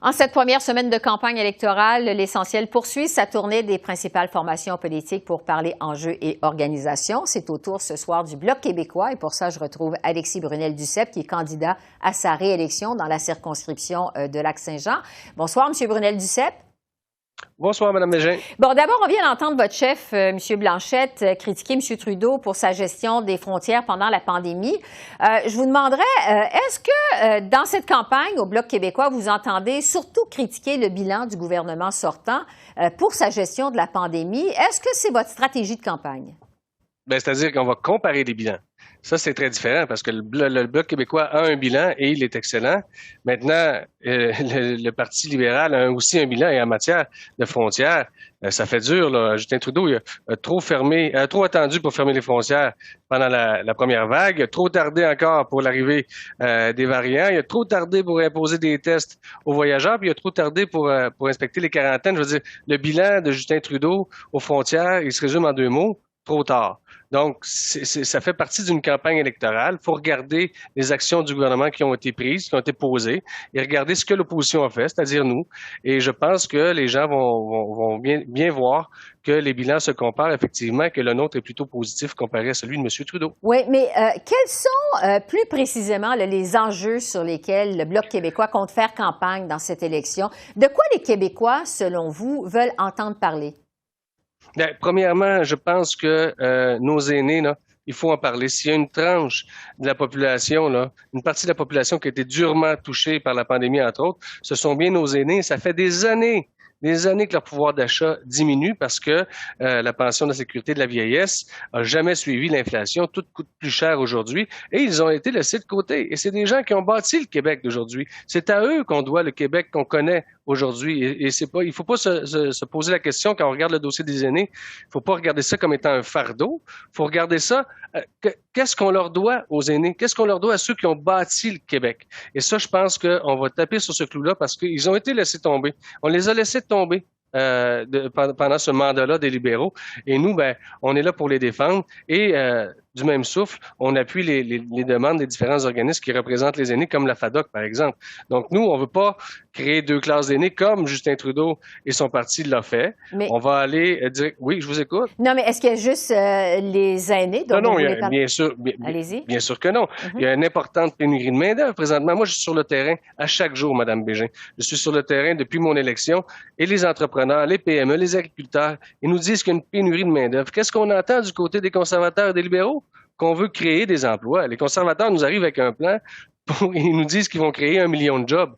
En cette première semaine de campagne électorale, l'Essentiel poursuit sa tournée des principales formations politiques pour parler enjeux et organisation. C'est au tour ce soir du Bloc québécois et pour ça, je retrouve Alexis Brunel-Duceppe qui est candidat à sa réélection dans la circonscription de Lac-Saint-Jean. Bonsoir, M. Brunel-Duceppe. Bonsoir, Mme Bégin. Bon, d'abord, on vient d'entendre votre chef, M. Blanchette, critiquer M. Trudeau pour sa gestion des frontières pendant la pandémie. Je vous demanderais, est-ce que dans cette campagne au Bloc québécois, vous entendez surtout critiquer le bilan du gouvernement sortant pour sa gestion de la pandémie? Est-ce que c'est votre stratégie de campagne? Bien, c'est-à-dire qu'on va comparer les bilans. Ça, c'est très différent parce que le Bloc québécois a un bilan et il est excellent. Maintenant, le Parti libéral a aussi un bilan et en matière de frontières, ça fait dur, là. Justin Trudeau il a trop attendu pour fermer les frontières pendant la première vague. Il a trop tardé encore pour l'arrivée des variants. Il a trop tardé pour imposer des tests aux voyageurs. Puis il a trop tardé pour inspecter les quarantaines. Je veux dire, le bilan de Justin Trudeau aux frontières, il se résume en 2 mots. Trop tard. Donc, ça fait partie d'une campagne électorale. Il faut regarder les actions du gouvernement qui ont été prises, qui ont été posées, et regarder ce que l'opposition a fait, c'est-à-dire nous. Et je pense que les gens vont bien voir que les bilans se comparent effectivement, que le nôtre est plutôt positif comparé à celui de M. Trudeau. Oui, mais quels sont plus précisément les enjeux sur lesquels le Bloc québécois compte faire campagne dans cette élection? De quoi les Québécois, selon vous, veulent entendre parler? Bien, premièrement, je pense que nos aînés, là, il faut en parler. S'il y a une tranche de la population, là, une partie de la population qui a été durement touchée par la pandémie, entre autres, ce sont bien nos aînés. Ça fait des années que leur pouvoir d'achat diminue parce que la pension de la sécurité de la vieillesse a jamais suivi l'inflation. Tout coûte plus cher aujourd'hui et ils ont été laissés de côté. Et c'est des gens qui ont bâti le Québec d'aujourd'hui. C'est à eux qu'on doit le Québec qu'on connaît aujourd'hui. Et c'est pas, il faut pas se poser la question quand on regarde le dossier des aînés. Il faut pas regarder ça comme étant un fardeau. Il faut regarder ça. Qu'est-ce qu'on leur doit aux aînés? Qu'est-ce qu'on leur doit à ceux qui ont bâti le Québec? Et ça, je pense qu'on va taper sur ce clou-là parce qu'ils ont été laissés tomber. On les a laissés tomber pendant ce mandat-là des libéraux. Et nous, ben, on est là pour les défendre. Et du même souffle, on appuie les demandes des différents organismes qui représentent les aînés, comme la FADOC, par exemple. Donc, nous, on veut pas créer 2 classes d'aînés comme Justin Trudeau et son parti l'a fait. Mais... On va aller dire... Oui, je vous écoute. Non, mais est-ce qu'il y a juste les aînés? Non, bien sûr. Allez-y. Bien sûr que non. Il y a une importante pénurie de main-d'œuvre présentement. Moi, je suis sur le terrain à chaque jour, Mme Bégin. Je suis sur le terrain depuis mon élection et les entrepreneurs, les PME, les agriculteurs, ils nous disent qu'il y a une pénurie de main-d'œuvre. Qu'est-ce qu'on entend du côté des conservateurs et des libéraux? Qu'on veut créer des emplois. Les conservateurs nous arrivent avec un plan ils nous disent qu'ils vont créer 1 million de jobs.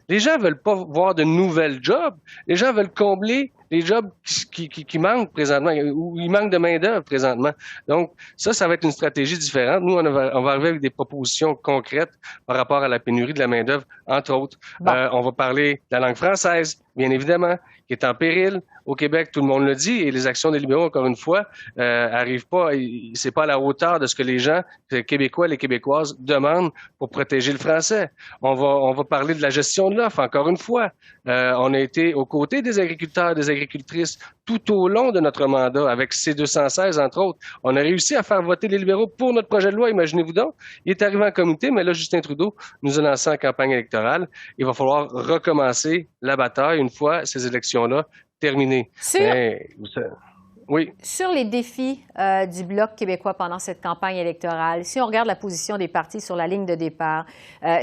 Les gens veulent pas voir de nouvelles jobs. Les gens veulent combler les jobs qui manquent présentement, où il manque de main-d'œuvre présentement. Donc, ça va être une stratégie différente. Nous, on va arriver avec des propositions concrètes par rapport à la pénurie de la main-d'œuvre, entre autres. Bon. On va parler de la langue française, bien évidemment, qui est en péril. Au Québec, tout le monde le dit, et les actions des libéraux, encore une fois, arrivent pas, c'est pas à la hauteur de ce que les gens, les Québécois et les Québécoises demandent pour protéger le français. On va parler de la gestion de l'offre, encore une fois. On a été aux côtés des agriculteurs, des agricultrices tout au long de notre mandat, avec C216, entre autres. On a réussi à faire voter les libéraux pour notre projet de loi, imaginez-vous donc. Il est arrivé en comité, mais là, Justin Trudeau nous a lancé en campagne électorale. Il va falloir recommencer la bataille une fois ces élections-là terminées. Oui. Sur les défis du Bloc québécois pendant cette campagne électorale, si on regarde la position des partis sur la ligne de départ,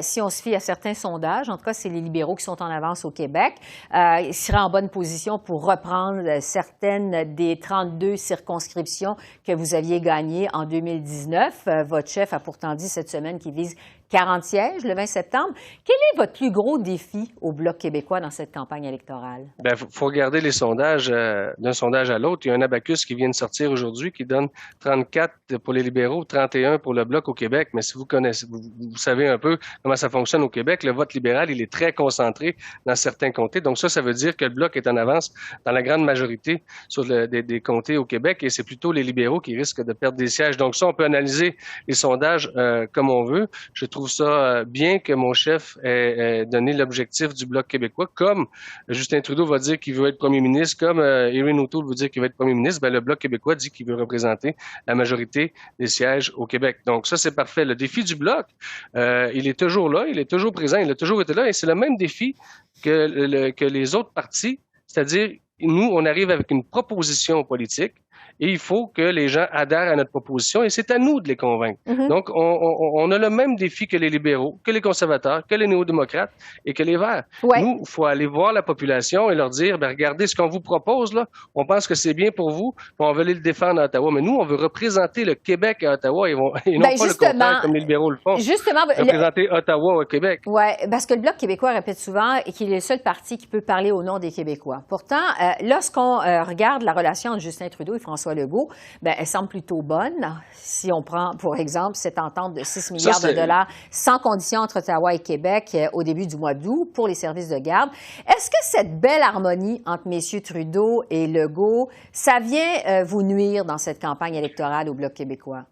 si on se fie à certains sondages, en tout cas, c'est les libéraux qui sont en avance au Québec, ils seraient en bonne position pour reprendre certaines des 32 circonscriptions que vous aviez gagnées en 2019. Votre chef a pourtant dit cette semaine qu'il vise 40 sièges le 20 septembre. Quel est votre plus gros défi au Bloc québécois dans cette campagne électorale? Bien, faut regarder les sondages d'un sondage à l'autre. Il y a un abacus qui vient de sortir aujourd'hui qui donne 34 pour les libéraux, 31 pour le Bloc au Québec. Mais si vous connaissez, vous savez un peu comment ça fonctionne au Québec, le vote libéral, il est très concentré dans certains comtés. Donc ça veut dire que le Bloc est en avance dans la grande majorité sur des comtés au Québec et c'est plutôt les libéraux qui risquent de perdre des sièges. Donc ça, on peut analyser les sondages comme on veut. Je trouve trouve ça bien que mon chef ait donné l'objectif du Bloc québécois, comme Justin Trudeau va dire qu'il veut être premier ministre, comme Erin O'Toole veut dire qu'il veut être premier ministre, ben, le Bloc québécois dit qu'il veut représenter la majorité des sièges au Québec. Donc ça, c'est parfait. Le défi du Bloc, il est toujours là, il est toujours présent, il a toujours été là, et c'est le même défi que les autres partis, c'est-à-dire, nous, on arrive avec une proposition politique, et il faut que les gens adhèrent à notre proposition et c'est à nous de les convaincre. Donc, on a le même défi que les libéraux, que les conservateurs, que les néo-démocrates et que les Verts. Ouais. Nous, il faut aller voir la population et leur dire, ben, regardez ce qu'on vous propose, là. On pense que c'est bien pour vous, puis on veut aller le défendre à Ottawa. Mais nous, on veut représenter le Québec à Ottawa et non pas le contraire comme les libéraux le font. Justement, représenter Ottawa au Québec. Oui, parce que le Bloc québécois répète souvent qu'il est le seul parti qui peut parler au nom des Québécois. Pourtant, lorsqu'on regarde la relation entre Justin Trudeau et François Legault, ben, elle semble plutôt bonne. Si on prend, pour exemple, cette entente de 6 milliards de dollars sans condition entre Ottawa et Québec au début du mois d'août pour les services de garde. Est-ce que cette belle harmonie entre messieurs Trudeau et Legault, ça vient vous nuire dans cette campagne électorale au Bloc québécois?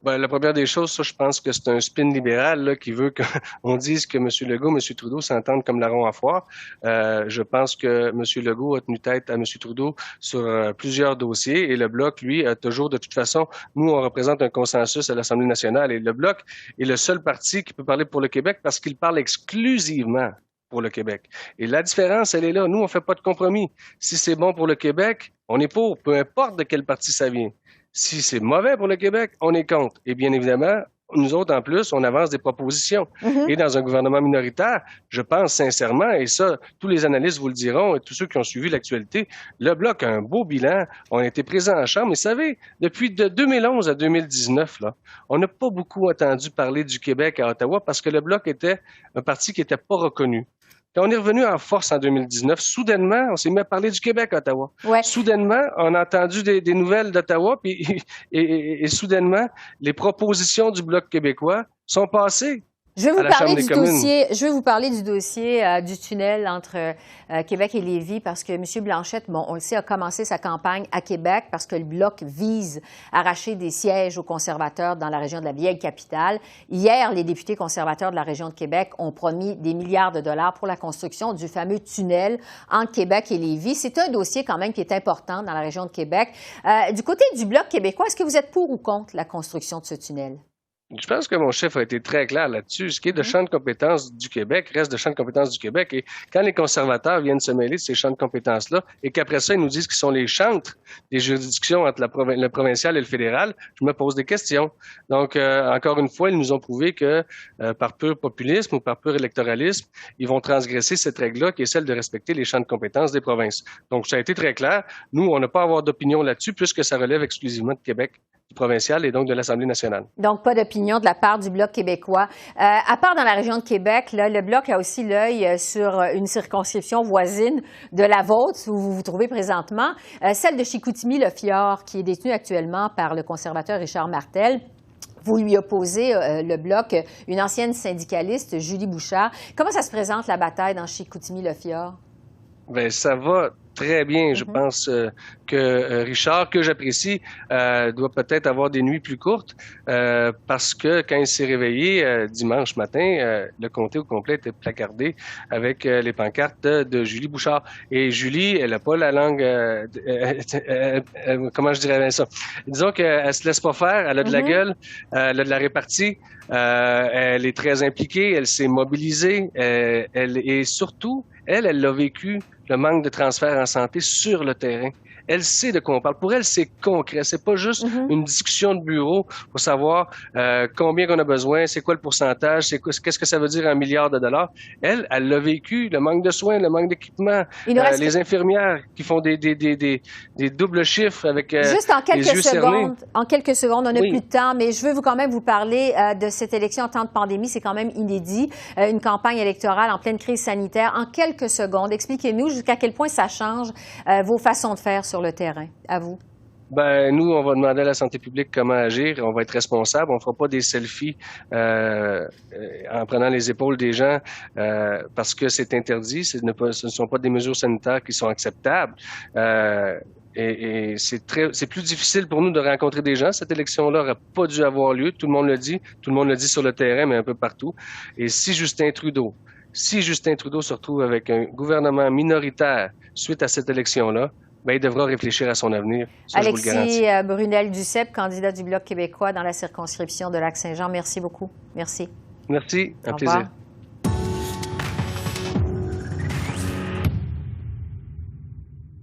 Ben, la première des choses, ça, je pense que c'est un spin libéral là, qui veut qu'on dise que M. Legault, M. Trudeau s'entendent comme larron à foire. Je pense que M. Legault a tenu tête à M. Trudeau sur plusieurs dossiers et le Bloc, lui, a toujours, de toute façon, nous, on représente un consensus à l'Assemblée nationale et le Bloc est le seul parti qui peut parler pour le Québec parce qu'il parle exclusivement pour le Québec. Et la différence, elle est là. Nous, on fait pas de compromis. Si c'est bon pour le Québec, on est pour, peu importe de quel parti ça vient. Si c'est mauvais pour le Québec, on est contre. Et bien évidemment, nous autres, en plus, on avance des propositions. Et dans un gouvernement minoritaire, je pense sincèrement, et ça, tous les analystes vous le diront, et tous ceux qui ont suivi l'actualité, le Bloc a un beau bilan. On a été présents en Chambre. Mais vous savez, depuis de 2011 à 2019, là, on n'a pas beaucoup entendu parler du Québec à Ottawa parce que le Bloc était un parti qui n'était pas reconnu. Quand on est revenu en force en 2019, soudainement, on s'est mis à parler du Québec à Ottawa. Ouais. Soudainement, on a entendu des nouvelles d'Ottawa, puis et soudainement, les propositions du Bloc québécois sont passées. Je vais vous parler du dossier du tunnel entre Québec et Lévis parce que M. Blanchette, bon, on le sait, a commencé sa campagne à Québec parce que le Bloc vise à arracher des sièges aux conservateurs dans la région de la vieille capitale. Hier, les députés conservateurs de la région de Québec ont promis des milliards de dollars pour la construction du fameux tunnel entre Québec et Lévis. C'est un dossier quand même qui est important dans la région de Québec. Du côté du Bloc québécois, est-ce que vous êtes pour ou contre la construction de ce tunnel? Je pense que mon chef a été très clair là-dessus. Ce qui est de champ de compétences du Québec reste de champ de compétences du Québec. Et quand les conservateurs viennent se mêler de ces champs de compétences-là et qu'après ça, ils nous disent qu'ils sont les chantres des juridictions entre le provincial et le fédéral, je me pose des questions. Donc, encore une fois, ils nous ont prouvé que par pur populisme ou par pur électoralisme, ils vont transgresser cette règle-là qui est celle de respecter les champs de compétences des provinces. Donc, ça a été très clair. Nous, on n'a pas à avoir d'opinion là-dessus puisque ça relève exclusivement de Québec, du provincial et donc de l'Assemblée nationale. Donc, pas d'opinion de la part du Bloc québécois. À part dans la région de Québec, là, le Bloc a aussi l'œil sur une circonscription voisine de la vôtre, où vous vous trouvez présentement, celle de Chicoutimi-Le-Fjord, qui est détenue actuellement par le conservateur Richard Martel. Vous lui opposez, le Bloc, une ancienne syndicaliste, Julie Bouchard. Comment ça se présente, la bataille dans Chicoutimi-Le-Fjord? Bien, ça va très bien. Je pense que Richard, que j'apprécie, doit peut-être avoir des nuits plus courtes parce que quand il s'est réveillé dimanche matin, le comté au complet était placardé avec les pancartes de Julie Bouchard. Et Julie, elle n'a pas la langue... comment je dirais ça? Disons qu'elle se laisse pas faire, elle a de la gueule, elle a de la répartie, elle est très impliquée, elle s'est mobilisée, et surtout, elle l'a vécu, le manque de transfert en santé sur le terrain. Elle sait de quoi on parle. Pour elle, c'est concret. C'est pas juste une discussion de bureau pour savoir combien qu'on a besoin, c'est quoi le pourcentage, qu'est-ce que ça veut dire en milliards de dollars. Elle l'a vécu, le manque de soins, le manque d'équipement, les infirmières qui font des doubles chiffres avec juste en quelques les yeux cernés. En quelques secondes, on n'a plus de temps, mais je veux quand même vous parler de cette élection en temps de pandémie. C'est quand même inédit. Une campagne électorale en pleine crise sanitaire. En quelques secondes, expliquez-nous jusqu'à quel point ça change vos façons de faire sur le terrain. À vous. Ben, nous, on va demander à la santé publique comment agir. On va être responsable. On fera pas des selfies en prenant les épaules des gens parce que c'est interdit. Ce ne sont pas des mesures sanitaires qui sont acceptables. Et c'est plus difficile pour nous de rencontrer des gens. Cette élection-là n'aurait pas dû avoir lieu. Tout le monde le dit sur le terrain, mais un peu partout. Et si Justin Trudeau se retrouve avec un gouvernement minoritaire suite à cette élection-là, ben, il devra réfléchir à son avenir. Ça, je vous le garantis. Alexis Brunel-Duceppe, candidat du Bloc québécois dans la circonscription de Lac-Saint-Jean, merci beaucoup. Merci. Merci, un Au plaisir. revoir.